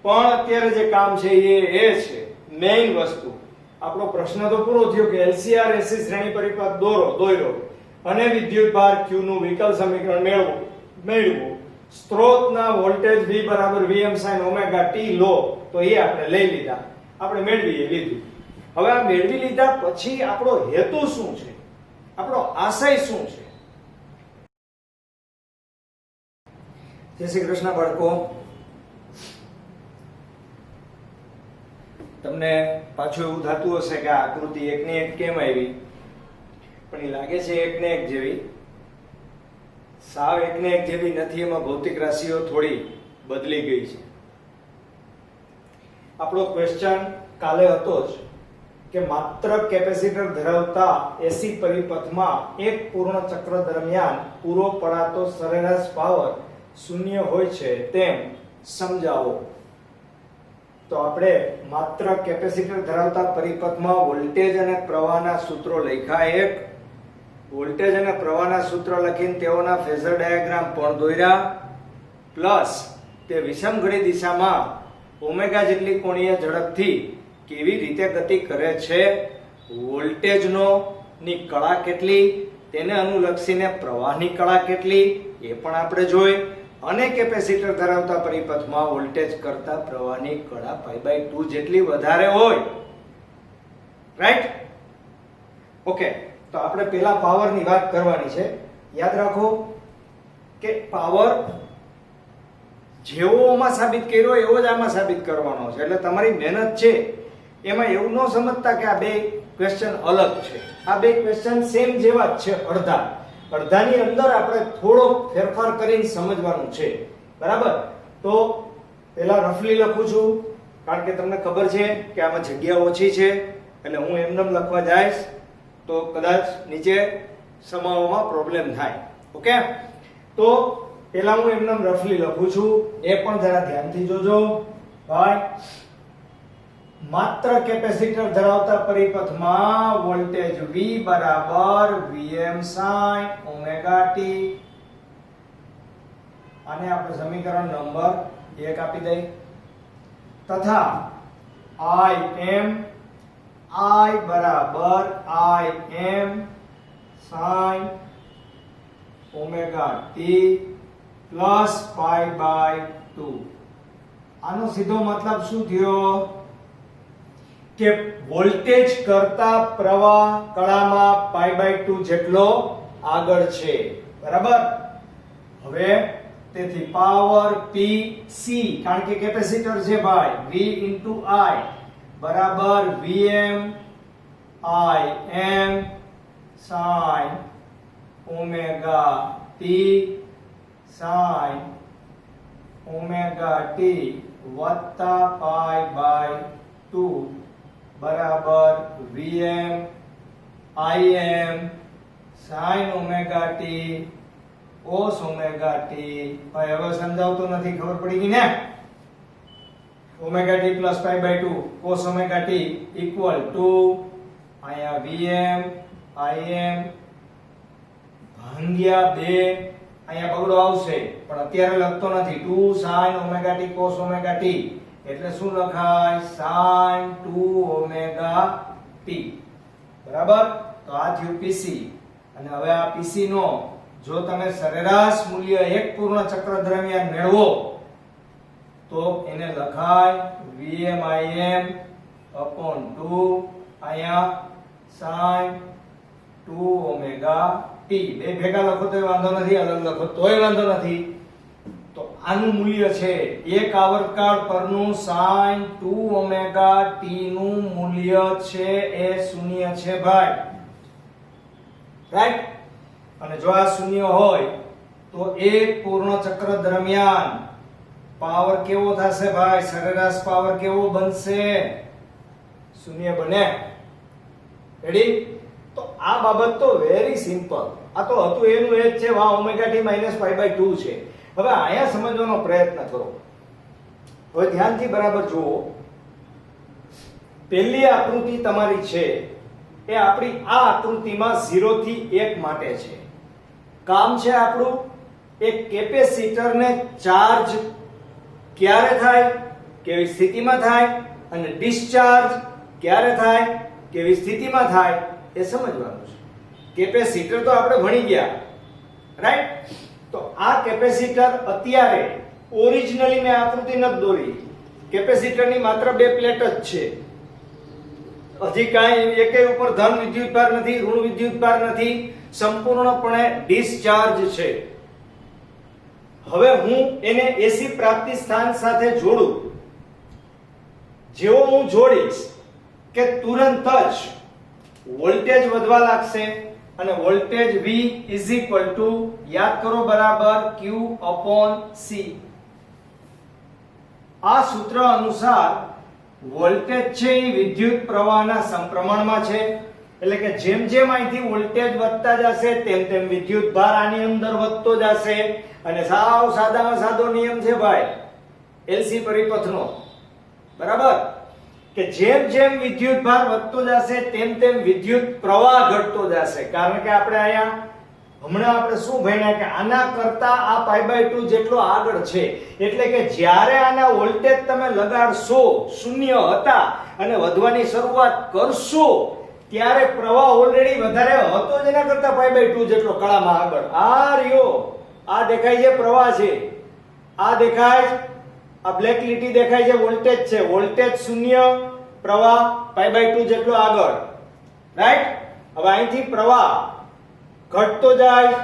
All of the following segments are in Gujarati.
પણ અત્યારે જે કામ છે એ છે મેઇન વસ્તુ. આપણો પ્રશ્ન તો પૂરો થયો કે LCR AC શ્રેણી પરિપથ દોર્યો અને વિદ્યુતભાર Q નું વિકલ સમીકરણ મેળવો. સ્ત્રોતના વોલ્ટેજ V બરાબર Vm sin ઓમેગા t લો તો એ આપણે લઈ લીધા, આપણે મેળવી લીધું. હવે આ મેળવી લીધા પછી આપણો હેતુ શું છે, આપણો આશય શું છે? જય શ્રી કૃષ્ણ બાળકો. તમને પાછું એવું થતું હશે કે આ આકૃતિ એકની એક કેમ આવી, પણ એ લાગે છે એકને એક જેવી. સાવ એકને એક જેવી નથી, એમાં ભૌતિક રાશિઓ થોડી બદલી ગઈ છે. આપણો ક્વેશ્ચન કાલે હતો જ કે માત્ર કેપેસિટર ધરાવતા એસી પરિપથમાં એક પૂર્ણ ચક્ર દરમિયાન પૂરો પડાતો સરેરાશ પાવર શૂન્ય હોય છે તેમ સમજાવો. તો આપણે માત્ર કેપેસિટર ધરાવતા પરિપથમાં વોલ્ટેજ અને પ્રવાહના સૂત્રો લખ્યા, એક વોલ્ટેજ અને પ્રવાહના સૂત્ર લખીને તેઓના ફેઝર ડાયાગ્રામ પણ દોર્યા, પ્લસ તે વિષમઘડી દિશામાં ઓમેગા જેટલી કોણીય ઝડપથી કેવી રીતે ગતિ કરે છે, વોલ્ટેજનો ની કળા કેટલી, તેને અનુલક્ષીને પ્રવાહની કળા કેટલી એ પણ આપણે જોઈ, અને કેપેસિટર ધરાવતા પરિપથમાં વોલ્ટેજ કરતા પ્રવાહની કળા π/2 જેટલી વધારે હોય. રાઈટ? ઓકે, તો આપણે પહેલા પાવરની વાત કરવાની છે. યાદ રાખો કે પાવર જેવો આમાં સાબિત કર્યો એવો જ આમાં સાબિત કરવાનો છે. એટલે તમારી મહેનત છે એમાં એવું ન સમજતા કે આ બે ક્વેશ્ચન અલગ છે. આ બે ક્વેશ્ચન સેમ જેવા જ છે, અડધાની અંદર આપણે થોડો ફેરફાર કરીને સમજવાનું છે. બરાબર? તો પહેલા રફલી લખું છું કારણ કે તમને ખબર છે કે આમાં જગ્યા ઓછી છે, એટલે હું એમનેમ લખવા જઈશ તો કદાચ નીચે સમાવવામાં પ્રોબ્લેમ થાય. ઓકે, તો પહેલા હું એમનેમ રફલી લખું છું, એ પણ જરા ધ્યાનથી જોજો ભાઈ. માત્ર કેપેસિટર ધરાવતા પરિપથમાં વોલ્ટેજ V બરાબર Vm sin ઓમેગા t, આને આપણે સમીકરણ નંબર 1 આપી દઈએ, તથા I બરાબર Im sin omega t plus π/2. આનો સીધો મતલબ શું થયો કે વોલ્ટેજ કરતા પ્રવાહ કળામાં π/2 જેટલો આગળ છે. બરાબર? હવે તેથી પાવર Pc, કારણ કે કેપેસિટર છે ભાઈ, V I બરાબર Vm Im sin omega t sin omega t વત્તા π/2 બરાબર Vm Im sin omega t cos omega t. ભાઈ હવે સમજાવતો નથી, ખબર પડી ગઈ ને? Omega t plus π/2 cos omega t equal to અહીંયા Vm Im ભાગ્યા 2, અહીંયા બગડો આવશે પણ અત્યારે લખતો નથી, 2 sin omega t cos omega t, એટલે શું લખાય? sin 2 omega t. બરાબર? તો આ થયું Pc. અને હવે આ Pc નો જો તમે સરેરાશ મૂલ્ય એક પૂર્ણ ચક્ર દરમિયાન મેળવો તો એને લખાય Vm Im upon 2 અહીંયા sin 2 ઓમેગા t. બે ભેગા લખો તો વાંધો નથી, અલગ લખો તોય વાંધો નથી. તો આનું મૂલ્ય છે એક આવર્તકાળ પરનું sin 2 ઓમેગા t નું મૂલ્ય છે એ શૂન્ય છે ભાઈ. રાઈટ? અને જો આ શૂન્ય હોય તો એક પૂર્ણ ચક્ર દરમિયાન પાવર કેવો થશે ભાઈ? સરેરાશ પાવર કેવો બનશે? શૂન્ય બને. રેડી? તો આ બાબત તો વેરી સિમ્પલ. આ તો હતું એનું એ જ છે, વા ઓમેગા t માઈનસ π/2 છે. હવે અહીંયા સમજવાનો પ્રયત્ન કરો. હવે ધ્યાનથી બરાબર જુઓ. પહેલી આકૃતિ તમારી છે એ આપણી આ આકૃતિમાં 0 થી 1 માટે છે. કામ છે આપણું એક કેપેસિટરને ચાર્જ ક્યારે થાય? કેવી સ્થિતિમાં થાય, અને ડિસ્ચાર્જ ક્યારે થાય, કેવી સ્થિતિમાં થાય, એ સમજવાનું છે. કેપેસિટર તો આપણે ભણી ગયા, રાઈટ? તો આ કેપેસિટર અત્યારે ઓરિજિનલી મેં આકૃતિ નથી દોરી. કેપેસિટરની માત્ર બે પ્લેટ જ છે. હજી કાંઈ એકેય ઉપર ધન વિદ્યુતભાર નથી, ઋણ વિદ્યુતભાર નથી, સંપૂર્ણપણે ડિસ્ચાર્જ છે. હવે હું એને એસી પ્રાપ્તિ સ્થાન સાથે જોડું. જેવો હું જોડીશ કે તુરંત જ વોલ્ટેજ વધવા લાગશે, અને voltage V is equal to યાદ કરો બરાબર Q/C. આ સૂત્ર અનુસાર વોલ્ટેજ છે એ વિદ્યુત પ્રવાહના સમપ્રમાણમાં છે. એટલે કે જેમ જેમ અહીંથી વોલ્ટેજ વધતા જશે તેમ તેમ વિદ્યુત ભાર આની અંદર વધતો જશે. અને સાવ સાદામાં સાદો નિયમ છે ભાઈ એલસી પરિપથનો, બરાબર? કે જેમ જેમ વિદ્યુત ભાર વધતો જશે તેમ તેમ વિદ્યુત પ્રવાહ ઘટતો જશે. કારણ કે આપણે અહીંયા હમણાં આપણે શું ભણ્યા કે આના કરતા આ π/2 જેટલો આગળ છે. એટલે કે જ્યારે આના વોલ્ટેજ તમે લગાડશો, શૂન્ય હતા, અને વધવાની શરૂઆત કરશો ત્યારે પ્રવાહ ઓલરેડી વધારે હતો જ એના કરતા π/2 જેટલો કળામાં આગળ. આ રહ્યો, આ દેખાય છે પ્રવાહ છે, આ દેખાય, આ બ્લેક લીટી દેખાય છે વોલ્ટેજ છે. વોલ્ટેજ શૂન્ય, પ્રવાહ π/2 જેટલો આગળ, રાઈટ? હવે અહીંથી પ્રવાહ ઘટતો જાય,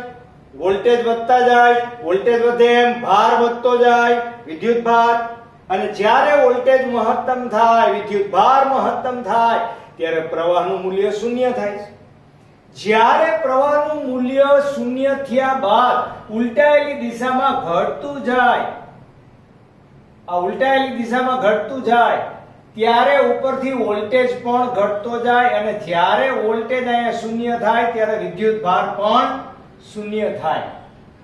વોલ્ટેજ વધતા જાય, વોલ્ટેજ વધે એમ ભાર વધતો જાય, વિદ્યુત ભાર. અને જ્યારે વોલ્ટેજ મહત્તમ થાય, વિદ્યુત ભાર મહત્તમ થાય ત્યારે પ્રવાહનું મૂલ્ય શૂન્ય થાય છે. જ્યારે પ્રવાહનું મૂલ્ય શૂન્ય થયા બાદ ઉલટાયેલી દિશામાં ઘટતું જાય, આ ઉલટાયેલી દિશામાં ઘટતું જાય ત્યારે ઉપરથી વોલ્ટેજ પણ ઘટતો જાય, અને જ્યારે વોલ્ટેજ અહીંયા શૂન્ય થાય ત્યારે વિદ્યુત ભાર પણ શૂન્ય થાય,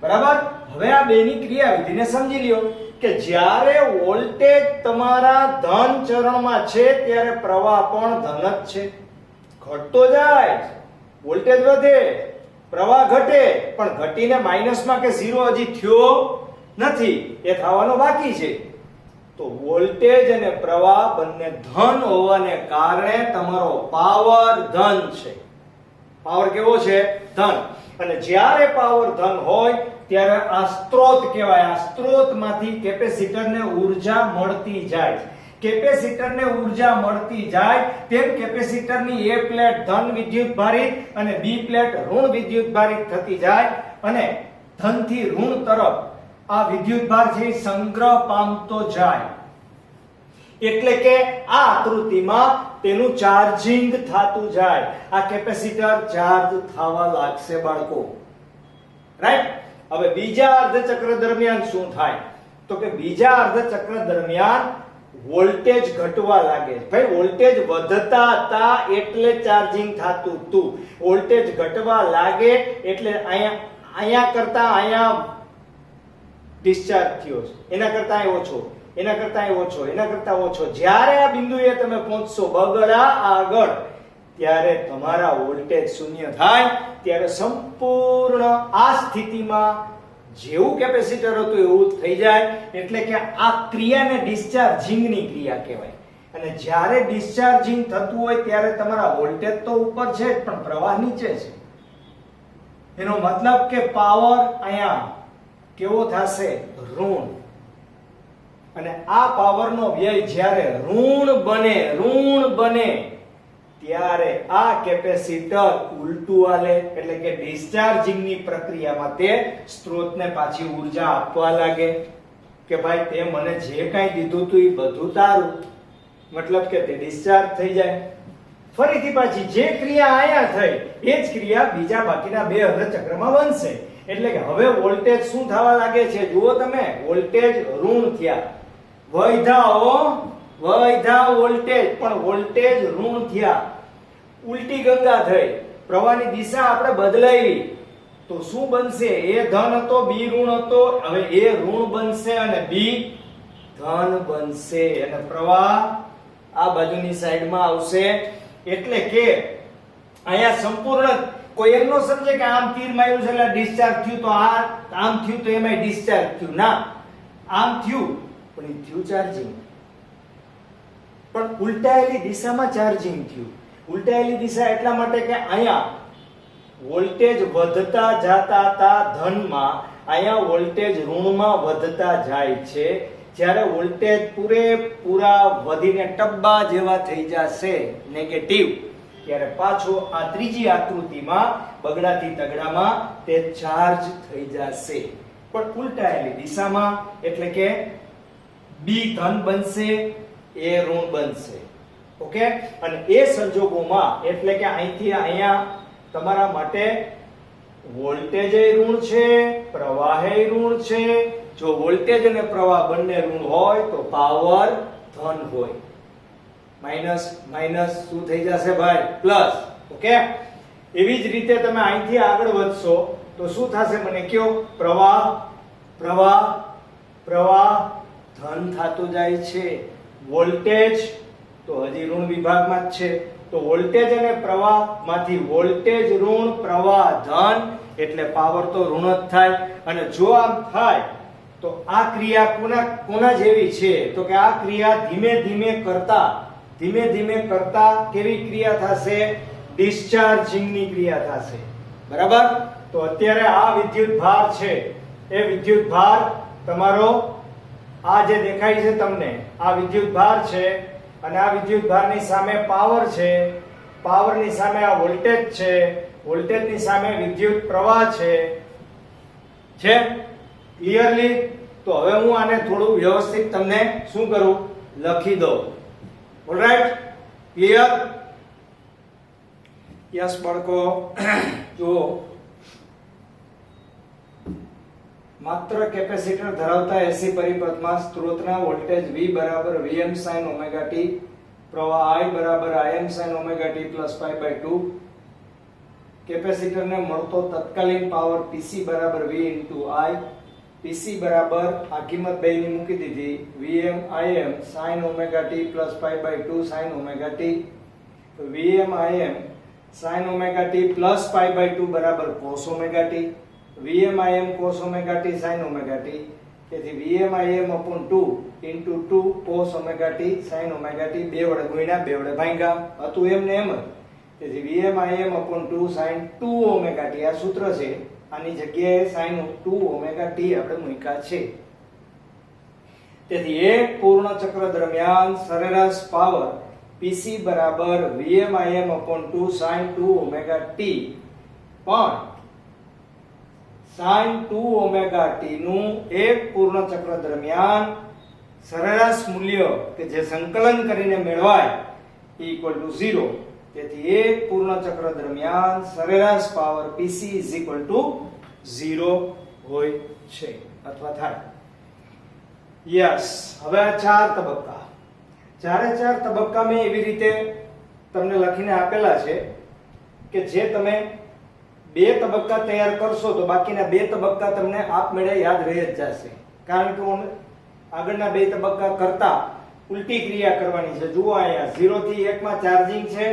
બરાબર? હવે આ બેની ક્રિયાવિધિને સમજી લ્યો કે જ્યારે વોલ્ટેજ તમારા ધન ચરણમાં છે ત્યારે પ્રવાહ પણ ધન જ છે. ઘટતો જાય, વોલ્ટેજ વધે, પ્રવાહ ઘટે, પણ ઘટીને માઈનસમાં કે ઝીરો હજી થયો નથી, એ થવાનો બાકી છે. તો વોલ્ટેજ અને પ્રવાહ બંને ધન હોવાને કારણે તમારો પાવર ધન છે. પાવર કેવો છે? ધન. અને જ્યારે પાવર ધન હોય ત્યારે આ સ્ત્રોત કહેવાય. આ સ્ત્રોતમાંથી કેપેસિટરને ઊર્જા મળતી જાય. કેપેસિટરને ઊર્જા મળતી જાય તેમ કેપેસિટરની એ પ્લેટ ધન વિદ્યુત ભારિત અને બી પ્લેટ ઋણ વિદ્યુત ભારિત થતી જાય, અને ધનથી ઋણ તરફ આ વિદ્યુત ભાર છે સંગ્રહ પામતો જાય. એટલે કે આ આકૃતિમાં તેનું ચાર્જિંગ થતું જાય. આ કેપેસિટર ચાર્જ થવા લાગશે બાળકો, રાઈટ? હવે બીજા અર્ધ ચક્ર દરમિયાન શું થાય? તો કે બીજા અર્ધ ચક્ર દરમિયાન વોલ્ટેજ ઘટવા લાગે. ભાઈ વોલ્ટેજ વધતા હતા એટલે ચાર્જિંગ થતું હતું. વોલ્ટેજ ઘટવા લાગે એટલે અહીંયા કરતા અહીંયા ડિસ્ચાર્જ થયો છે, એના કરતા ઓછો, એના કરતા ઓછો, એના કરતા ઓછો. જ્યારે આ બિંદુએ તમે પહોંચશો બગડા આગળ, ત્યારે તમારા વોલ્ટેજ શૂન્ય થાય. ત્યારે સંપૂર્ણ આ સ્થિતિમાં જેવું કેપેસિટર હતું એવું થઈ જાય. એટલે કે આ ક્રિયાને ડિસ્ચાર્જિંગની ક્રિયા કહેવાય. અને જ્યારે ડિસ્ચાર્જિંગ થતું હોય ત્યારે તમારા વોલ્ટેજ તો ઉપર છે જ પણ પ્રવાહ નીચે છે. એનો મતલબ કે પાવર અહીંયા કેવો થશે? ઋણ. અને આ પાવરનો વ્યય જ્યારે ઋણ બને ત્યારે આ કેપેસિટર ઉલટું હાલે. એટલે કે ડિસ્ચાર્જિંગની પ્રક્રિયામાં તે સ્ત્રોતને પાછી ઊર્જા આપવા લાગે કે ભાઈ તે મને જે કાંઈ દીધું હતું એ બધું તારું. મતલબ કે તે ડિસ્ચાર્જ થઈ જાય. ફરીથી પાછી જે ક્રિયા અહીંયા થઈ એ જ ક્રિયા બીજા બાકીના બે અર્ધ ચક્રમાં બનશે. એટલે કે હવે વોલ્ટેજ શું થવા લાગે છે? જુઓ તમે, વોલ્ટેજ ઋણ થયા, વૈધા વોલ્ટેજ, પણ વોલ્ટેજ ઋણ થયા. ઉલટી ગંગા થઈ, પ્રવાહની દિશા આપણે બદલાવી તો શું બનશે? એ ધન હતો, બી ઋણ હતો, હવે એ ઋણ બનશે અને બી ધન બનશે, અને પ્રવાહ આ બાજુની સાઈડમાં આવશે. એટલે કે અહીંયા સંપૂર્ણ કોઈ એમ ન સમજે કે આમ તીર માર્યું છે એટલે ડિસ્ચાર્જ થયું, તો આ આમ થયું તો એમાં ડિસ્ચાર્જ થયું. ના, આમ થયું પણ એ થયું ચાર્જિંગ. પણ ઉલટાયેલી દિશામાં ચાર્જિંગ થયું. ઉલટાયેલી દિશા એટલા માટે કે અહીંયા વોલ્ટેજ વધતા જાતા હતા ધનમાં, અહીંયા વોલ્ટેજ ઋણમાં વધતા જાય છે. જ્યારે વોલ્ટેજ પૂરેપૂરા વધીને ટબ્બા જેવા થઈ જશે નેગેટિવ, ત્યારે પાછો આ ત્રીજી આકૃતિમાં બગડાથી તગડામાં તે ચાર્જ થઈ જશે, પણ ઉલટાયેલી દિશામાં. એટલે કે બી ધન બનશે, એ ઋણ બનશે. ઓકે, અને એ સંજોગોમાં એટલે કે અહીંથી અહીંયા તમારા માટે વોલ્ટેજ ઋણ છે, પ્રવાહ ઋણ છે. જો વોલ્ટેજ અને પ્રવાહ બંને ઋણ હોય તો પાવર ધન હોય. માઈનસ માઈનસ શું થઈ જશે ભાઈ? પ્લસ. ઓકે, એવી જ રીતે તમે અહીંથી આગળ વધશો તો શું થશે મને કયો? પ્રવાહ પ્રવાહ પ્રવાહ ધન થતું જાય છે. વોલ્ટેજ તો હજી ઋણ વિભાગમાં જ છે, તો વોલ્ટેજ અને પ્રવાહમાંથી વોલ્ટેજ ઋણ, પ્રવાહ ધન, એટલે પાવર તો ઋણ જ થાય. અને જો આમ થાય તો આ ક્રિયા કોના જેવી છે? તો કે આ ક્રિયા ધીમે ધીમે કરતા કેવી ક્રિયા થશે? ડિસ્ચાર્જિંગની ક્રિયા થશે. બરાબર? તો અત્યારે આ વિદ્યુત ભાર છે, એ વિદ્યુત ભાર તમારો આ જે દેખાય છે તમને, આ વિદ્યુત ભાર છે, અને આ વિદ્યુત ભારની સામે પાવર છે, પાવરની સામે આ વોલ્ટેજ છે, વોલ્ટેજની સામે વિદ્યુત પ્રવાહ છે. ક્લિયરલી? તો હવે હું આને થોડું વ્યવસ્થિત તમને શું કરું? લખી દઉં. ઓલરાઈટ? ક્લિયર? યસ બાળકો, જો માત્ર કેપેસિટર ધરાવતા એસી પરિપથમાં સ્ત્રોતના વોલ્ટેજ V બરાબર Vm sin ઓમેગા t, પ્રવાહ I બરાબર Im sin omega t plus pi by 2, કેપેસિટરને મળતો તત્કાલીન પાવર Pc બરાબર V into I, Pc બરાબર આ કિંમત બેની મૂકી દીધી, Vm Im sin omega t plus pi by 2 sin omega t, તો Vm Im sin omega t plus pi by 2 બરાબર cos omega t, Vm Im cos omega t sin omega t, તેથી Vm Im upon 2 into 2 cos omega t sin omega t, બે વડે ગુણ્યા બે વડે ભાગ્યા, હતું એમ ને એમ જ. તેથી Vm Im upon 2 sin 2 omega t આ સૂત્ર છે, આની જગ્યાએ sin 2 omega t આપણે મૂક્યા છે. તેથી એક પૂર્ણ ચક્ર દરમિયાન સરેરાશ પાવર Pc બરાબર Vm Im upon 2 sin 2 omega t, પણ sin 2 omega t નું એક પૂર્ણ ચક્ર દરમિયાન સરેરાશ મૂલ્ય કે જે સંકલન કરીને મેળવાય equal to 0. તેથી એક પૂર્ણ ચક્ર દરમિયાન સરેરાશ power Pc is equal to 0 હોય છે અથવા થાય. યસ, હવે આ ચાર તબક્કા, ચારે ચાર તબક્કા મેં એવી રીતે તમને લખીને આપેલા છે કે જે તમે બે તબક્કા તૈયાર કરશો તો બાકીના બે તબક્કા તમને આપમેળે યાદ રહી જ જશે. કારણ કે આગળના બે તબક્કા કરતા ઉલટી ક્રિયા કરવાની છે. જુઓ અહીંયા 0 થી 1 માં ચાર્જિંગ છે,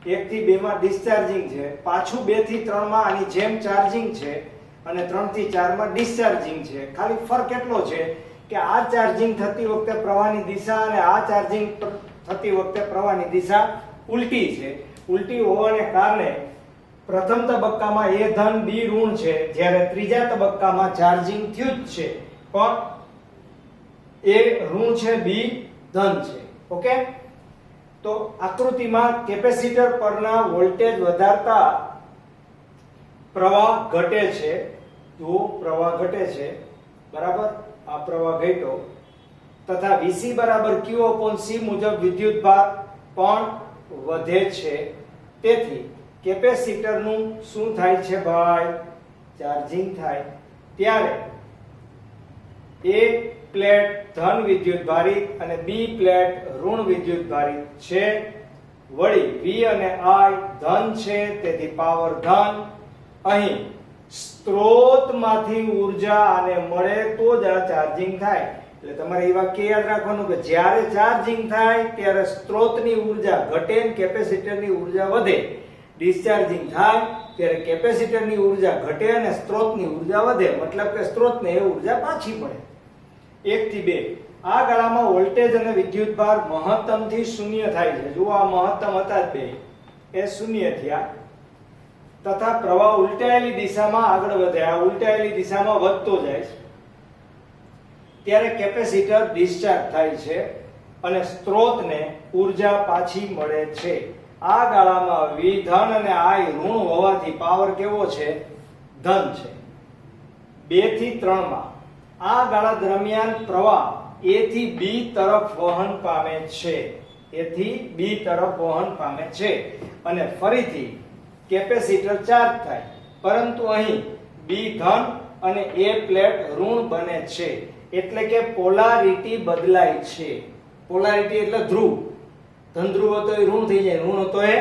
1 થી 2 માં ડિસ્ચાર્જિંગ છે, પાછું 2 થી 3 માં આની જેમ ચાર્જિંગ છે, અને 3 થી 4 માં ડિસ્ચાર્જિંગ છે. ખાલી ફરક એટલો છે કે આ ચાર્જિંગ થતી વખતે પ્રવાહની દિશા અને આ ચાર્જિંગ થતી વખતે પ્રવાહની દિશા ઉલટી છે. ઉલટી હોવાને કારણે પ્રથમ તબક્કામાં A ધન B ઋણ છે, જ્યારે ત્રીજા તબક્કામાં ચાર્જિંગ થયું જ છે પણ A ઋણ છે, B ધન છે. ઓકે, તો આકૃતિમાં કેપેસિટર પરના વોલ્ટેજ વધારતા પ્રવાહ ઘટે છે. જો પ્રવાહ ઘટે છે, બરાબર, આ પ્રવાહ ઘટ્યો, તથા Vc બરાબર Q upon C મુજબ વિદ્યુતભાર પણ વધે છે. તેથી કેપેસિટરનું શું થાય છે ભાઈ? ચાર્જિંગ થાય. ત્યારે એક પ્લેટ ધન વિદ્યુતભારિત અને બી પ્લેટ ઋણ વિદ્યુતભારિત છે. વળી V અને I ધન છે, તેથી પાવર ધન. અહીં સ્ત્રોતમાંથી ઊર્જા આને મળે તો જ આ ચાર્જિંગ થાય. એટલે તમારે એ વાક્ય યાદ રાખવાનું કે જ્યારે ચાર્જિંગ થાય ત્યારે સ્ત્રોતની ઊર્જા ઘટે ને કેપેસિટરની ઊર્જા વધે. ડિસ્ચાર્જિંગ થાય ત્યારે કેપેસિટરની ઊર્જા ઘટે અને સ્ત્રોતની ઊર્જા વધે. મતલબ કે સ્ત્રોતને એ ઊર્જા પાછી મળે. 1 થી 2 આ ગાળામાં વોલ્ટેજ અને વિદ્યુતભાર મહત્તમ થી શૂન્ય થાય છે. જુઓ આ મહત્તમ હતા જ બે, એ શૂન્ય થયા તથા પ્રવાહ ઉલટાયેલી દિશામાં આગળ વધે. આ ઉલટાયેલી દિશામાં વધતો જાય છે ત્યારે કેપેસિટર ડિસ્ચાર્જ થાય છે અને સ્ત્રોતને ઊર્જા પાછી મળે છે. આ ગાળામાં V ધન અને I ઋણ હોવાથી પાવર કેવો છે? ધન છે. 2 થી 3 માં આ ગાળા દરમિયાન પ્રવાહ A થી B તરફ વહન પામે છે. A થી B તરફ વહન પામે છે અને ફરીથી કેપેસિટર ચાર્જ થાય, પરંતુ અહીં B ધન અને A પ્લેટ ઋણ બને છે, એટલે કે પોલારિટી બદલાય છે. પોલારિટી એટલે ધ્રુવ. ધન ધ્રુવ હતો એ ઋણ થઈ જાય, ઋણ હતો એ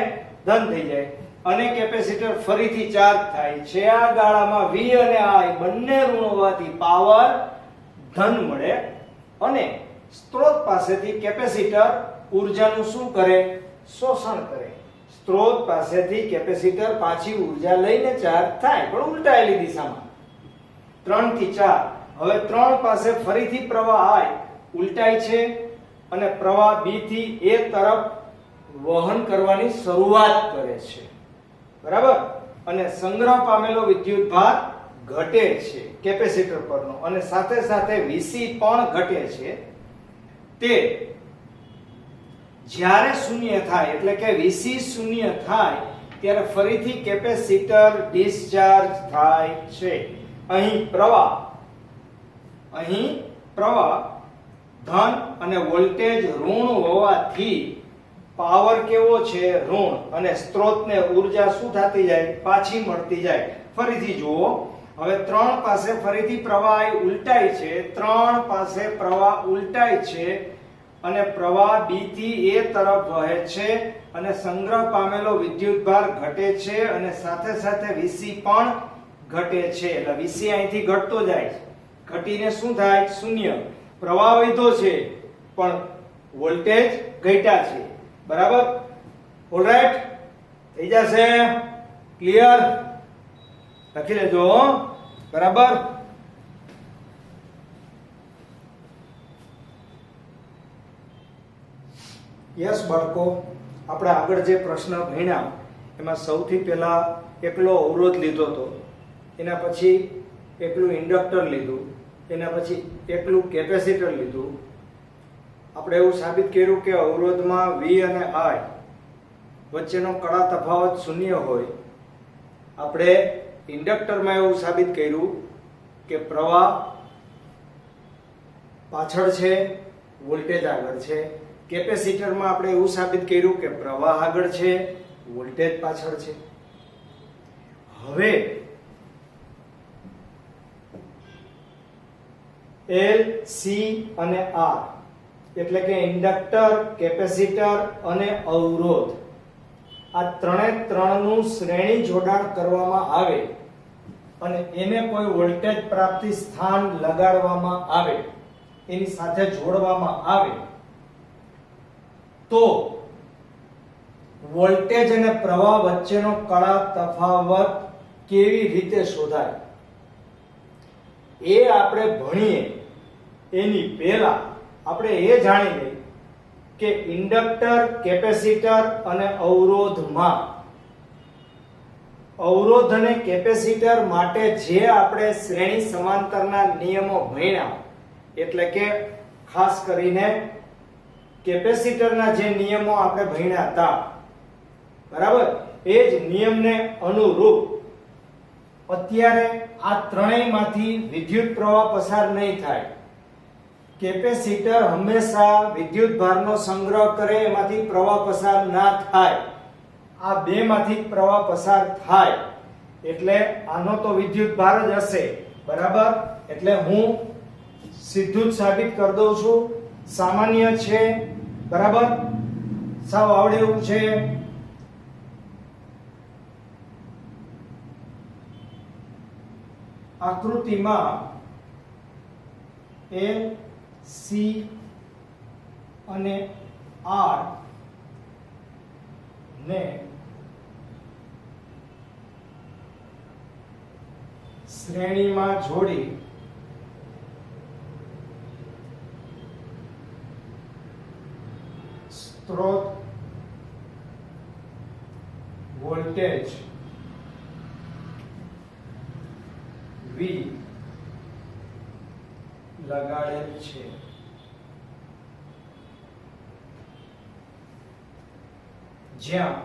ધન થઈ જાય અને કેપેસિટર ફરીથી ચાર્જ થાય છે. આ ગાળામાં V અને I બંને ઋણ હોવાથી પાવર ધન મળે અને સ્ત્રોત પાસેથી કેપેસિટર ઊર્જાનું શું કરે? શોષણ કરે. સ્ત્રોત પાસેથી કેપેસિટર પાછી ઊર્જા લઈને ચાર્જ થાય, પણ ઉલટાયેલી દિશામાં. 3 થી 4 હવે 3 પાસે ફરીથી પ્રવાહ I ઉલટાય છે અને પ્રવાહ B થી A તરફ વહન કરવાની શરૂઆત કરે છે. બરાબર? અને સંગ્રહ પામેલો વિદ્યુતભાર ઘટે છે કેપેસિટર પરનો અને સાથે સાથે Vc પણ ઘટે છે. તે જ્યારે શૂન્ય થાય એટલે કે Vc શૂન્ય થાય ત્યારે ફરીથી કેપેસિટર ડિસ્ચાર્જ થાય છે. અહીં પ્રવાહ ધન અને વોલ્ટેજ ઋણ હોવાથી પાવર કેવો છે? ઋણ, અને સ્ત્રોતને ઊર્જા શું થતી જાય? પાછી મળતી જાય. ફરીથી જુઓ, હવે 3 પાસે ફરીથી પ્રવાહ ઉલટાય છે. 3 પાસે પ્રવાહ ઉલટાય છે અને પ્રવાહ B થી A તરફ વહે છે અને સંગ્રહ પામેલો વિદ્યુતભાર ઘટે છે અને સાથે સાથે Vc પણ ઘટે છે. એટલે Vc અહીંથી ઘટતો જાય છે, ઘટીને શું થાય? શૂન્ય. પ્રવાહ વધ્યો છે પણ વોલ્ટેજ ઘટ્યા છે. બરાબર? ઓલરાઈટ? થઈ જશે? ક્લિયર? લખી લેજો. બરાબર? યસ બાળકો, આપણે આગળ જે પ્રશ્ન ભણ્યા એમાં સૌથી પહેલા એકલો અવરોધ લીધો હતો, એના પછી એકલું ઇન્ડક્ટર લીધું, એના પછી એકલું કેપેસિટર લીધું. આપણે એવું સાબિત કર્યું કે અવરોધમાં V અને I વચ્ચેનો કડા તફાવત શૂન્ય હોય. આપણે ઇન્ડક્ટરમાં એવું સાબિત કર્યું કે પ્રવાહ પાછળ છે, વોલ્ટેજ આગળ છે. કેપેસિટરમાં આપણે એવું સાબિત કર્યું કે પ્રવાહ આગળ છે, વોલ્ટેજ પાછળ છે. હવે L, C અને R એટલે કે ઇન્ડક્ટર, કેપેસિટર અને અવરોધ, આ ત્રણે ત્રણનું શ્રેણી જોડાણ કરવામાં આવે અને એને કોઈ વોલ્ટેજ પ્રાપ્તિ સ્થાન લગાડવામાં આવે, એની સાથે જોડવામાં આવે તો વોલ્ટેજ અને પ્રવાહ વચ્ચેનો કડા તફાવત કેવી રીતે શોધાય એ આપણે ભણીએ એની પહેલા આપણે એ જાણી લઈએ કે ઇન્ડક્ટર, કેપેસિટર અને અવરોધ અને કેપેસિટર માટે જે આપણે શ્રેણી સમાંતરના નિયમો ભણ્યા, એટલે કે ખાસ કરીને કેપેસિટરના જે નિયમો આપણે ભણ્યા હતા, બરાબર, એ જ નિયમને અનુરૂપ અત્યારે આ ત્રણેયમાંથી વિદ્યુત પ્રવાહ પસાર નહીં થાય. કેપેસિટર હંમેશા વિદ્યુતભારનો સંગ્રહ કરે, એમાંથી પ્રવાહ પસાર ના થાય. આ બેમાંથી પ્રવાહ પસાર થાય એટલે આનો તો વિદ્યુતભાર જ હશે. બરાબર? એટલે હું સીધું જ સાબિત કરી દઉં છું, સામાન્ય છે. બરાબર? સાવ આવડે એવું છે. આકૃતિમાં L, C અને R ને શ્રેણીમાં જોડી સ્ત્રોત વોલ્ટેજ V લગાડેલ છે. જ્યાં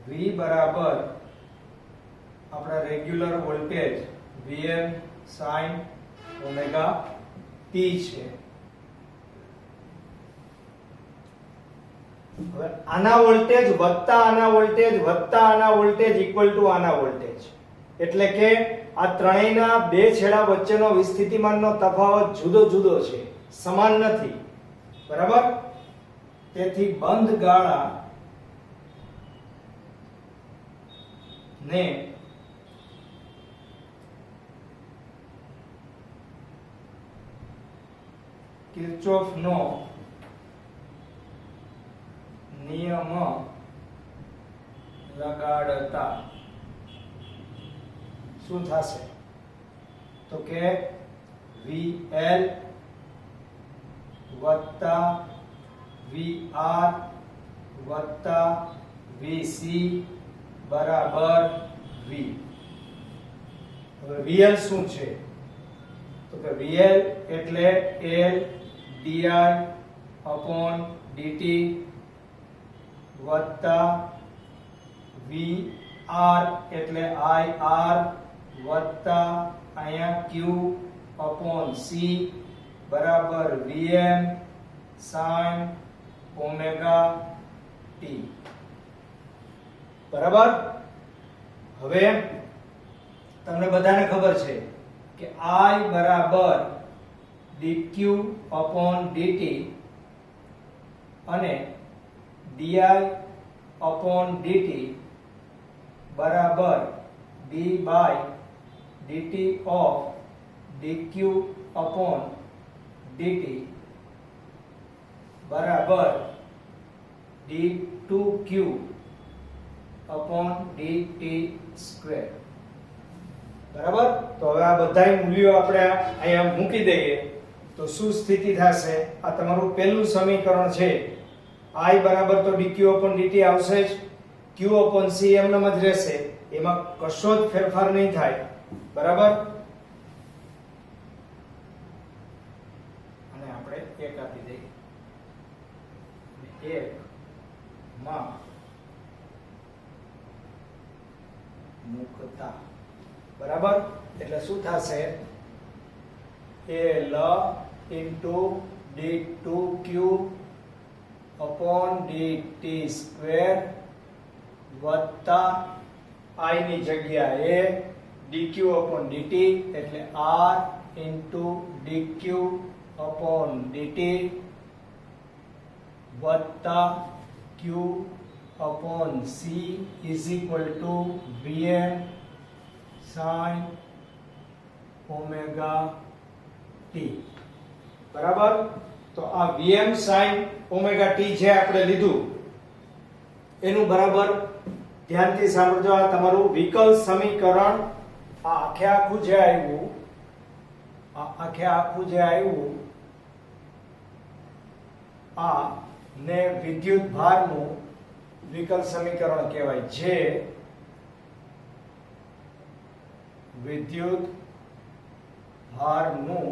V બરાબર આપણા regular voltage Vm sin omega t છે. હવે આના વોલ્ટેજ વત્તા આના વોલ્ટેજ વત્તા આના વોલ્ટેજ ઇક્વલ ટુ આના વોલ્ટેજ, એટલે કે આ ત્રણેયના બે છેડા વચ્ચેનો વિસ્થિતિમાનનો તફાવત જુદો જુદો છે, સમાન નથી. બરાબર? તેથી બંધ ગાળા ને કિર્ચોફનો નિયમ લગાડતા શું થશે? તો કે VL વત્તા VR વત્તા VC બરાબર V. હવે VL શું છે? તો કે VL એટલે L di upon dt વત્તા VR એટલે IR વત્તા અહીંયા Q upon C બરાબર Vm sin ઓમેગા t. બરાબર? હવે તમને બધાને ખબર છે કે I બરાબર dq upon dt અને di upon dt બરાબર d by dt of dq upon dt બરાબર d2q upon dt સ્ક્વેર. બરાબર? તો હવે આ બધાય મૂલ્યો આપણે અહીંયા મૂકી દઈએ તો શું સ્થિતિ થશે? આ તમારું પહેલું સમીકરણ છે. I બરાબર તો dq upon dt આવશે જ, q upon c એમનેમ જ રહેશે, એમાં કશો જ ફેરફાર નહીં થાય. બરાબર? અને આપણે એક આપી દઈએ, એક માં મુકતા. બરાબર? એટલે શું થશે? L into d2q upon dt square વત્તા I ની જગ્યાએ dq upon dt એટલે r into dq upon dt વત્તા q upon c is equal to Vm sin omega t. બરાબર? તો આ Vm sin ઓમેગા t જે આપણે લીધું એનું બરાબર ધ્યાનથી સાંભળજો. આ તમારું વિકલ સમીકરણ આ આખે આખું જે આવ્યું, આ આખે આખું જે આવ્યું આ ને વિદ્યુત ભારનું વિકલ સમીકરણ કહેવાય. જે વિદ્યુત ભારનું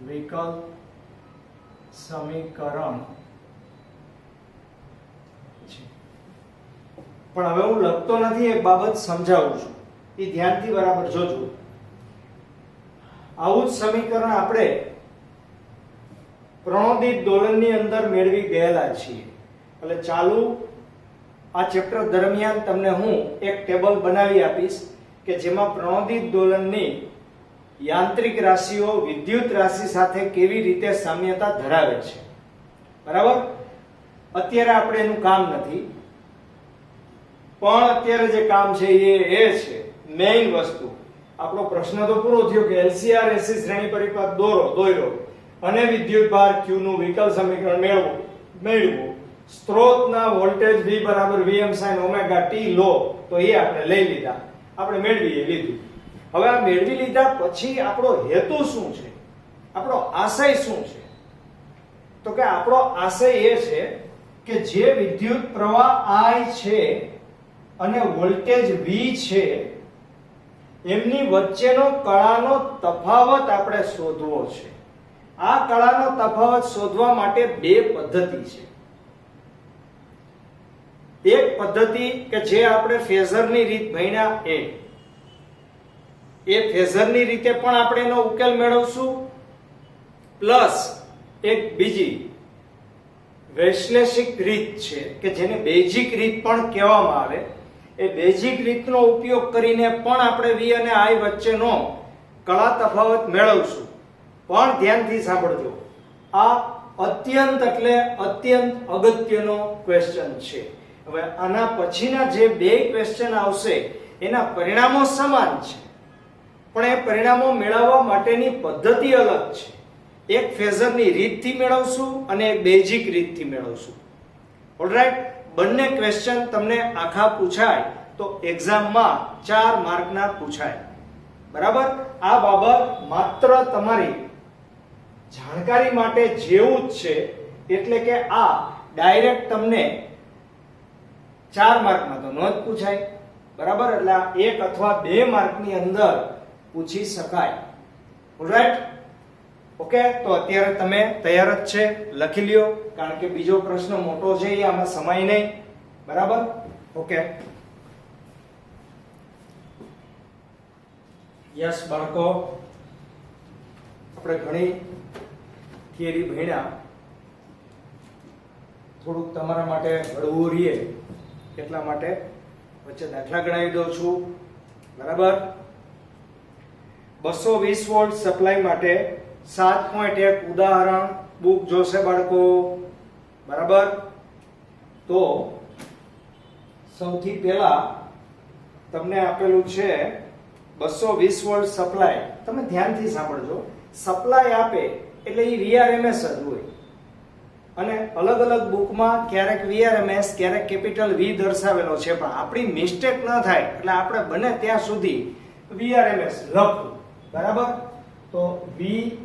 વિકલ સમીકરણ છે. પણ હવે હું લખતો નથી, એક બાબત સમજાવું છું, એ ધ્યાનથી બરાબર જોજો. આવું જ સમીકરણ આપણે પ્રણોદિત દોલનની અંદર મેળવી ગયેલા છીએ. એટલે ચાલુ આ ચેપ્ટર દરમિયાન તમને હું એક ટેબલ બનાવી આપીશ કે જેમાં પ્રણોદિત દોલનની યાંત્રિક રાશિઓ વિદ્યુત રાશિ સાથે કેવી રીતે સામ્યતા ધરાવે છે. બરાબર? અત્યારે આપણે એનું કામ નથી, પણ અત્યારે જે કામ છે એ છે મેઇન વસ્તુ. આપણો પ્રશ્ન તો પૂરો થયો કે LCR AC શ્રેણી પરિપાત દોર્યો અને વિદ્યુત ભાર Q નું વિકલ સમીકરણ મેળવવું. સ્ત્રોતના વોલ્ટેજ V બરાબર Vm sin ઓમેગા t લો, તો એ આપણે લઈ લીધા, આપણે મેળવી લીધું. હવે આ મેળવી લીધા પછી આપણો હેતુ શું છે? આપણો આશય શું છે? તો કે આપણો આશય એ છે કે જે વિદ્યુત પ્રવાહ I છે અને વોલ્ટેજ V છે એમની વચ્ચેનો કળાનો તફાવત આપણે શોધવો છે. આ કળાનો તફાવત શોધવા માટે બે પદ્ધતિ છે. એક પદ્ધતિ કે જે આપણે ફેઝરની રીત ભણ્યા એ ફેઝરની રીતે પણ આપણે એનો ઉકેલ મેળવશું, પ્લસ એક બીજી વૈશ્લેષિક રીત છે કે જેને બેઝિક રીત પણ કહેવામાં આવે. એ બેઝિક રીતનો ઉપયોગ કરીને પણ આપણે V અને I વચ્ચેનો કળા તફાવત મેળવશું. પણ ધ્યાનથી સાંભળજો, આ અત્યંત એટલે અત્યંત અગત્યનો ક્વેશ્ચન છે. હવે આના પછીના જે બે ક્વેશ્ચન આવશે એના પરિણામો સમાન છે, પણ એ પરિણામો મેળવવા માટેની પદ્ધતિ અલગ છે. એક ફેઝરની રીતથી મેળવશું અને એક બેઝિક રીતથી મેળવશું. ઓલરાઈટ, બંને ક્વેશ્ચન તમને આખા પૂછાય તો એક્ઝામમાં 4 માર્કના પૂછાય. બરાબર? આ બાબત માત્ર તમારી જાણકારી માટે જેવું જ છે, એટલે કે આ ડાયરેક્ટ તમને 4 માર્કમાં તો ન જ પૂછાય. બરાબર? એટલે આ 1 અથવા 2 માર્કની અંદર પૂછી શકાય. Alright, okay. તો અત્યારે તમે તૈયાર જ છે? લખી લ્યો, કારણ કે બીજો પ્રશ્ન મોટો છે, આમાં સમય નહીં. બરાબર? ઓકે. યસ બાળકો, આપણે ઘણી થિયરી ભણ્યા. થોડુંક તમારા માટે હળવું રહીએ એટલા માટે વચ્ચે દાખલા ગણાવી દઉં છું. બરાબર? 220 વોલ્ટ સપ્લાય માટે 7.1 ઉદાહરણ બુક જોશે બાળકો. બરાબર? તો સૌથી પહેલા તમને આપેલું છે 220 વોલ્ટ સપ્લાય. તમે ધ્યાનથી સાંભળજો, સપ્લાય આપે એટલે એ VRMS જ હોય. અને અલગ અલગ બુકમાં ક્યારેક VRMS ક્યારેક કેપિટલ V દર્શાવેલો છે, પણ આપણી મિસ્ટેક ન થાય એટલે આપણે બને ત્યાં સુધી VRMS લખવું. બરાબર? તો VRMS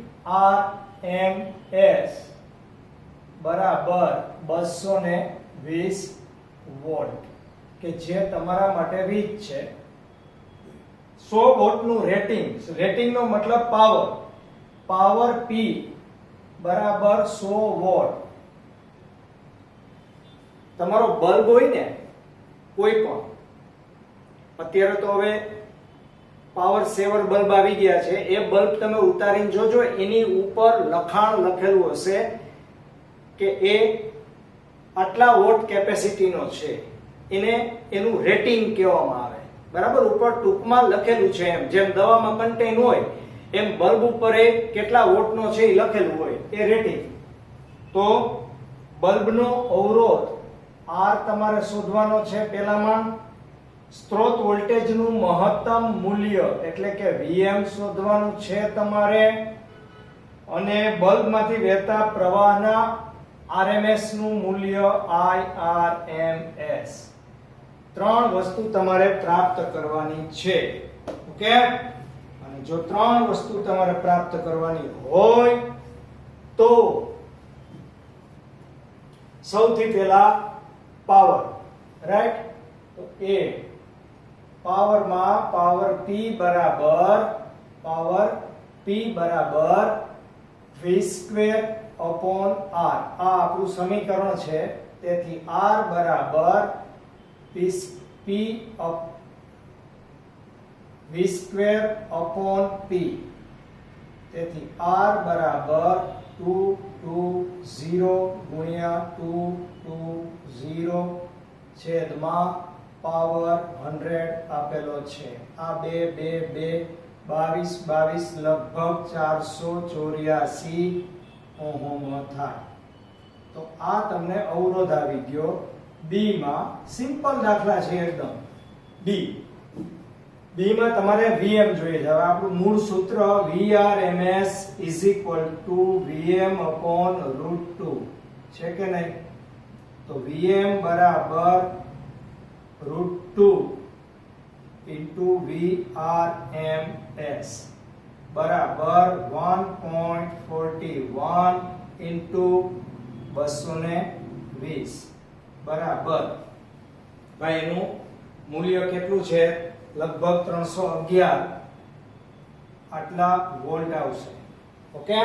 બરાબર 220 વોલ્ટ, કે જે તમારા માટે વીજ છે. 100 વોટનું રેટિંગ, રેટિંગનો મતલબ પાવર, પાવર P બરાબર 100 વોટ. તમારો બલ્બ હોય ને કોઈ પણ, અત્યારે તો હવે પાવર સેવર બલ્બ આવી ગયા છે, એ બલ્બ તમે ઉતારીને જોજો, એની ઉપર લખાણ લખેલું હશે કે એ આટલા વોટ કેપેસિટીનો છે. એનું રેટિંગ કહેવામાં આવે. બરાબર? ઉપર ટૂંકમાં લખેલું છે, એમ જેમ દવામાં કન્ટેન હોય એમ બલ્બ ઉપર એ કેટલા વોટનો છે એ લખેલું હોય, એ રેટિંગ. તો બલ્બનો અવરોધ R તમારે શોધવાનો છે. પહેલામાં સ્ત્રોત વોલ્ટેજનું મહત્તમ મૂલ્ય એટલે કે Vm શોધવાનું છે તમારે, અને બલ્બમાંથી વહેતા પ્રવાહના RMS નું મૂલ્ય IRMS. 3 વસ્તુ તમારે પ્રાપ્ત કરવાની છે. ઓકે? અને જો 3 વસ્તુ તમારે પ્રાપ્ત કરવાની હોય તો સૌથી પહેલા પાવર. રાઈટ? તો એ પાવરમાં પાવર P બરાબર V² upon R. આ આપણું સમીકરણ છે. તેથી R બરાબર V² upon P. તેથી R બરાબર 220 ગુણ્યા 220 છેદમાં પાવર 100 આપેલો છે. આ 22 લગભગ 484 ઓહમ થાય. તો આ તમને અવરોધ આવી ગયો. બી માં સિમ્પલ દાખલા છે એકદમ. બી માં તમારે Vm જોઈએ છે. હવે આપણું મૂળ સૂત્ર VRMS Vm/√2 છે કે નહીં? તો Vm બરાબર √2 * VRMS. બરાબર 1.41 ઇન્ટુ 220 બરાબર ભાઈ એનું મૂલ્ય કેટલું છે લગભગ 311 આટલા વોલ્ટ આવશે ઓકે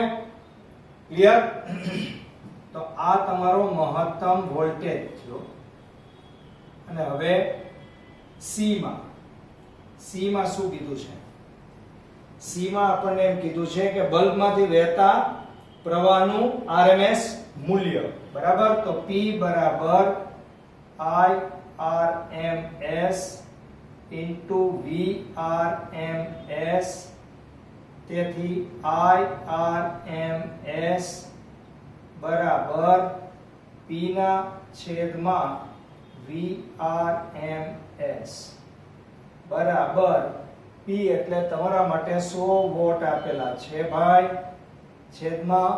ક્લિયર તો આ તમારો મહત્તમ વોલ્ટેજ થયો અને હવે સી માં શું કીધું છે સી માં આપણને એમ કીધું છે કે બલ્બમાંથી વહેતા પ્રવાહનું RMS મૂલ્ય બરાબર તો P બરાબર IRMS into VRMS તેથી IRMS બરાબર P ના છેદમાં VRMS બરાબર P એટલે તમારા માટે 100 વોટ આપેલા છે ભાઈ છેદમાં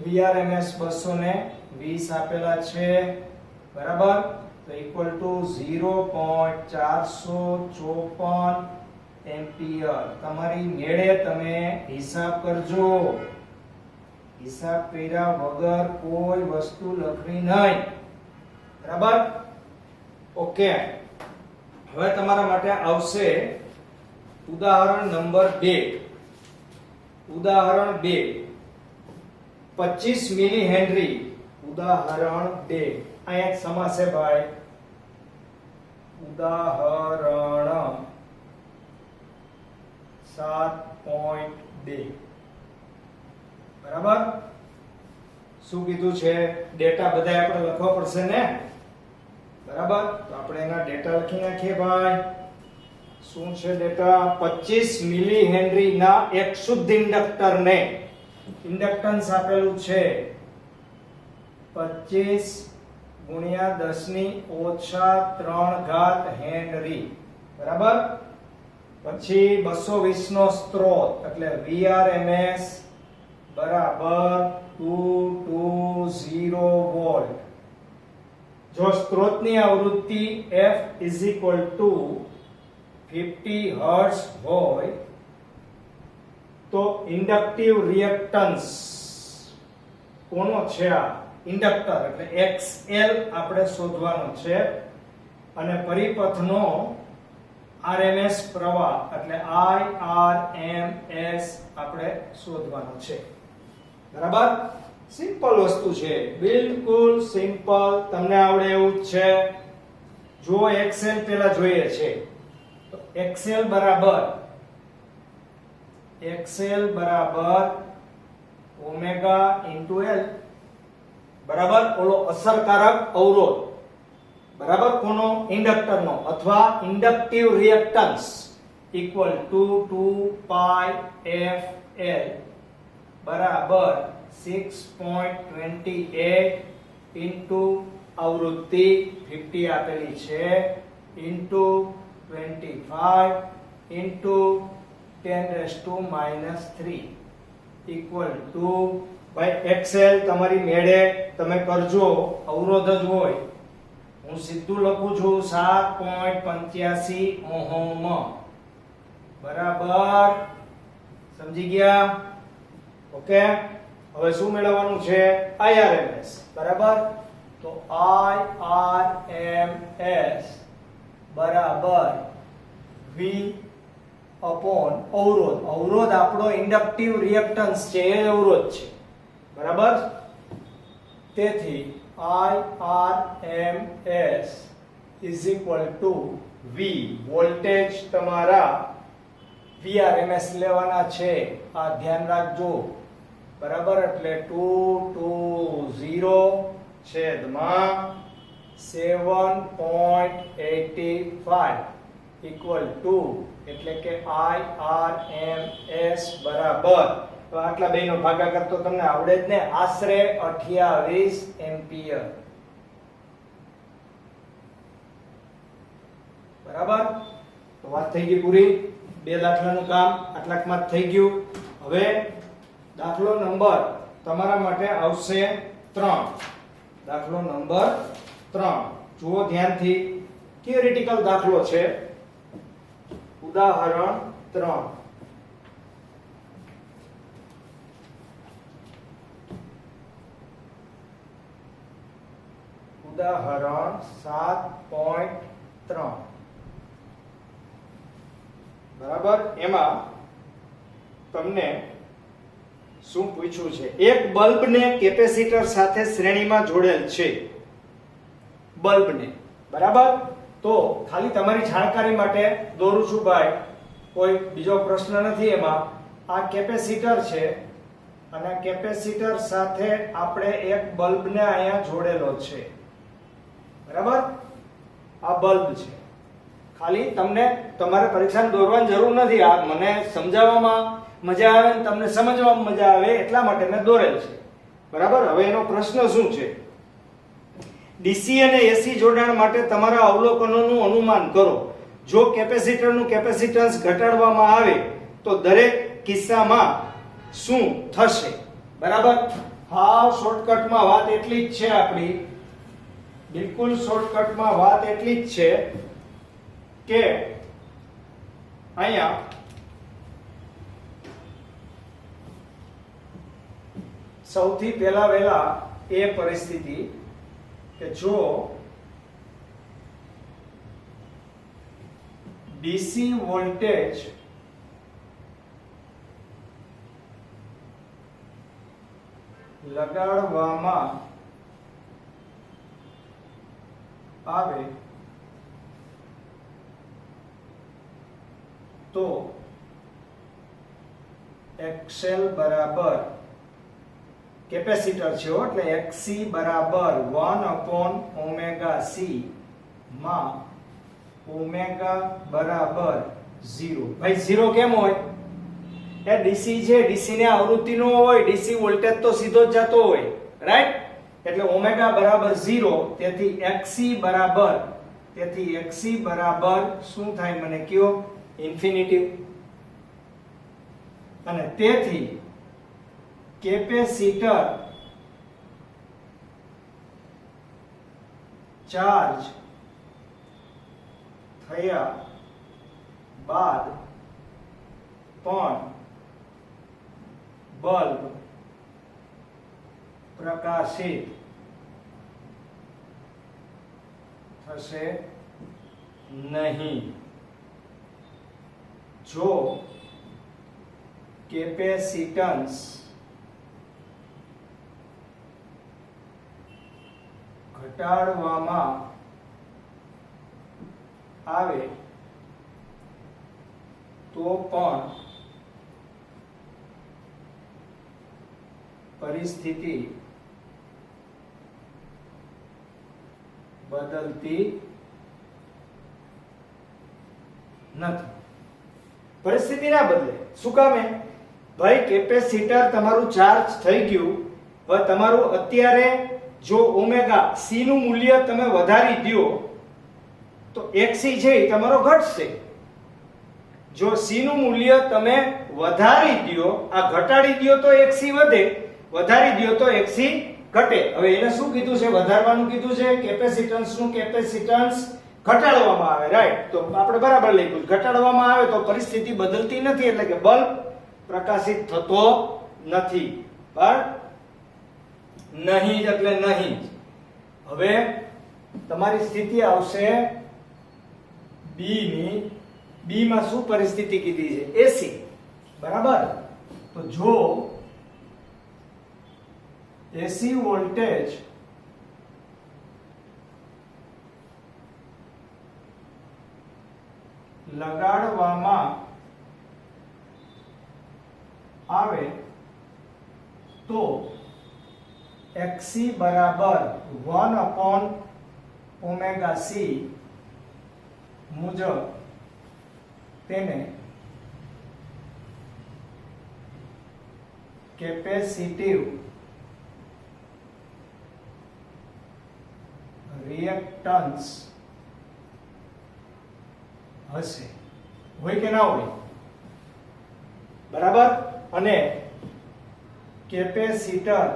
VRMS 220 આપેલા છે બરાબર તો ઇક્વલ ટુ 0.454 એમ્પિયર તમારી મેળે તમે હિસાબ કરજો હિસાબ કર્યા વગર કોઈ વસ્તુ લખવી નહીં બરાબર ઓકે હવે તમારા માટે આવશે ઉદાહરણ નંબર 2 ઉદાહરણ 2 25 મિલી હેનરી ઉદાહરણ 2 અહીંયા એક સમાસ છે ભાઈ ઉદાહરણ 7.2 બરાબર શું કીધું છે ડેટા બધા આપણે લખવા પડશે ને બરાબર તો આપણે એના ડેટા લખી નાખીએ ભાઈ શું છે ડેટા 25 મિલી હેનરી ના એક શુદ્ધ ઇન્ડક્ટર ને ઇન્ડક્ટન્સ આપેલું છે 25 ગુણ્યા 10 ની ઓછા 3 ઘાત હેનરી બરાબર પછી 220 નો સ્ત્રોત એટલે VRMS બરાબર 220 વોલ્ટ જો સ્ત્રોતની આવૃત્તિ F is equal to 50 hertz હોય તો ઇન્ડક્ટિવ રિએક્ટન્સ કોનો છે આ ઇન્ડક્ટર એટલે XL આપણે શોધવાનો છે અને પરિપથનો RMS પ્રવાહ એટલે IRMS આપણે શોધવાનો છે બરાબર સિમ્પલ વસ્તુ છે બિલકુલ સિમ્પલ તમને આવડે એવું જ છે જો XL પહેલા જોઈએ છે તો XL બરાબર ઓમેગા ઇન્ટુ L બરાબર ઓલો અસરકારક અવરોધ બરાબર કોનો ઇન્ડક્ટરનો અથવા inductive reactance equal to 2 pi FL બરાબર 6.28 ઇન્ટુ આવૃત્તિ 50 આપેલી છે ઇન્ટુ 25 ઇન્ટુ 10⁻³ ઇક્વલ ટુ ભાઈ XL તમારી મેળે તમે કરજો અવરોધ જ હોય હું સીધું લખું છું 7.85 ઓહમ બરાબર સમજી ગયા ઓકે હવે શું મેળવવાનું છે IRMS બરાબર તો IRMS બરાબર V અપોન અવરોધ આપણો ઇન્ડક્ટિવ રિએક્ટન્સ છે એ અવરોધ છે બરાબર તેથી IRMS is equal to V voltage તમારા VRMS લેવાના છે આ ધ્યાન રાખજો બરાબર એટલે 220 છેદમાં 7.85 ઇક્વલ ટુ એટલે કે IRMS બરાબર તો આટલા બેનો ભાગાકાર તો તમને આવડે જ ને આશરે 28 એમ્પિયર બરાબર તો વાત થઈ ગઈ પૂરી બે દાખલાનું કામ આટલાકમાં જ થઈ ગયું હવે દાખલો નંબર તમારા માટે આવશે 3 દાખલો નંબર 3 જુઓ ધ્યાનથી થિયોરેટિકલ દાખલો છે ઉદાહરણ 3 ઉદાહરણ 7.3 બરાબર. એમાં તમને શું પૂછ્યું છે? એક બલ્બને કેપેસિટર સાથે શ્રેણીમાં જોડેલ છે. બલ્બને, બરાબર. તો ખાલી તમારી જાણકારી માટે દોરું છું ભાઈ, કોઈ બીજો પ્રશ્ન નથી એમાં. આ કેપેસિટર છે અને કેપેસિટર સાથે આપણે એક બલ્બને અહીંયા જોડેલો છે, બરાબર. આ બલ્બ છે. ખાલી તમને તમારે પરીક્ષામાં દોરવાની જરૂર નથી. આ મને સમજાવવામાં મજા આવે ને તમને સમજવામાં મજા આવે એટલા માટે મેં દોરેલ છે, બરાબર. હવે એનો પ્રશ્ન શું છે? ડીસી અને એસી જોડાણ માટે તમારા અવલોકનોનું અનુમાન કરો. જો કેપેસિટરનું કેપેસિટન્સ ઘટાડવામાં આવે તો દરેક કિસ્સામાં શું થશે? બરાબર. હાવ શોર્ટકટમાં વાત એટલી જ છે આપણી, બિલકુલ શોર્ટકટમાં વાત એટલી જ છે કે અહીંયા સૌથી પહેલા વહેલા એ પરિસ્થિતિ કે જો ડીસી વોલ્ટેજ લગાડવામાં આવે તો XL બરાબર કેપેસિટર છે એટલે XC બરાબર 1/ωc માં ઓમેગા બરાબર 0. ભાઈ 0 કેમ હોય? એ ડીસી છે, ડીસી ને આવૃત્તિ નો હોય, ડીસી વોલ્ટેજ તો સીધો જ જતો હોય, રાઈટ? એટલે ઓમેગા બરાબર 0. તેથી XC બરાબર શું થાય મને કયો? ઇન્ફિનિટી. અને તેથી કેપેસિટર ચાર્જ થયા બાદ પણ બલ્બ પ્રકાશિત થશે નહીં. જો કેપેસિટન્સ ઘટાડવામાં આવે તો પણ પરિસ્થિતિ બદલતી નથી. પરિસ્થિતિ ના બદલે. શું કામે? ભાઈ કેપેસિટર તમારું ચાર્જ થઈ ગયું. હવે તમારું અત્યારે જો ઓમેગા સી નું મૂલ્ય તમે વધારી દ્યો તો XC છે એ તમારો ઘટશે. જો સી નું મૂલ્ય તમે વધારી દ્યો, આ ઘટાડી દ્યો તો XC વધે, વધારી દ્યો તો XC ઘટે. હવે એને શું કીધું છે? વધારવાનું કીધું છે. કેપેસિટન્સ નું કેપેસિટન્સ ઘટાડવામાં આવે, રાઈટ? તો આપણે બરાબર લખ્યું. ઘટાડવામાં આવે તો પરિસ્થિતિ બદલતી નથી, એટલે કે બલ્બ પ્રકાશિત થતો નથી. બરાબર? નહીં એટલે નહીં. હવે તમારી સ્થિતિ આવશે બી ની. બી માં શું પરિસ્થિતિ કીધી છે? એસી, બરાબર. તો જો એસી વોલ્ટેજ લગાડવામાં આવે તો XC બરાબર 1/ωc મુજબ તેને કેપેસિટિવ રિએક્ટન્સ હશે. હોય કે ના હોય? બરાબર. અને કેપેસિટર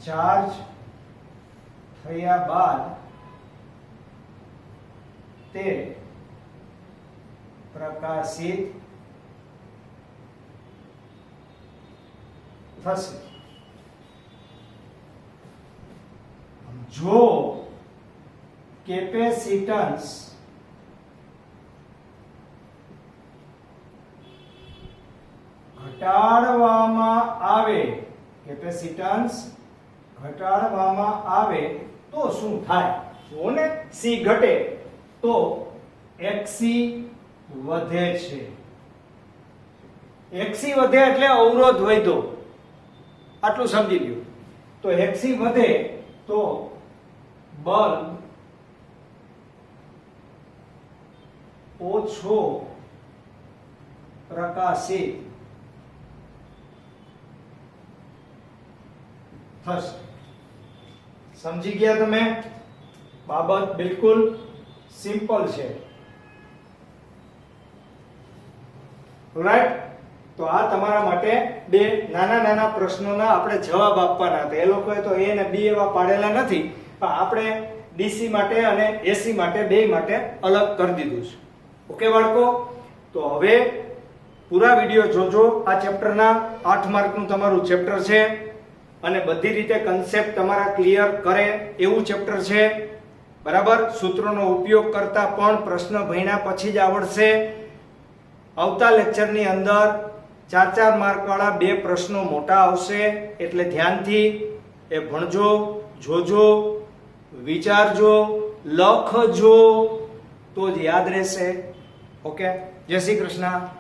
ચાર્જ થયા બાદ તે પ્રકાશિત થશે. જો કેપેસિટન્સ ઘટાડવામાં આવે, કેપેસિટન્સ ઘટાડવામાં આવે તો શું થાય? જો ને સી ઘટે તો એક્સી વધે છે. એક્સી વધે એટલે અવરોધ વધ્યો, આટલું સમજી લ્યો. તો એક્સી વધે તો બલ્બ ઓછો પ્રકાશિત થશે. સમજી ગયા તમે? બાબત બિલકુલ સિમ્પલ છે. રાઈટ? તો આ તમારા માટે બે નાના નાના પ્રશ્નોના આપણે જવાબ આપવાના હતા. એ લોકોએ તો એ ને બી એવા પાડેલા નથી, પણ આપણે ડીસી માટે અને એસી માટે બે માટે અલગ કરી દીધું છે. ઓકે બાળકો? તો હવે પૂરા વિડિયો જોજો. આ ચેપ્ટરના 8 માર્કનું તમારું ચેપ્ટર છે અને બધી રીતે કન્સેપ્ટ તમારા ક્લિયર કરે એવું ચેપ્ટર છે. બરાબર? સૂત્રોનો ઉપયોગ કરતા પણ પ્રશ્ન ભણ્યા પછી જ આવડશે. આવતા લેક્ચરની અંદર 4-4 માર્ક વાળા બે પ્રશ્નો મોટા આવશે, એટલે ધ્યાનથી એ ભણજો, જોજો, વિચારજો, લખજો, તો જ યાદ રહેશે. ઓકે? જય શ્રી કૃષ્ણ.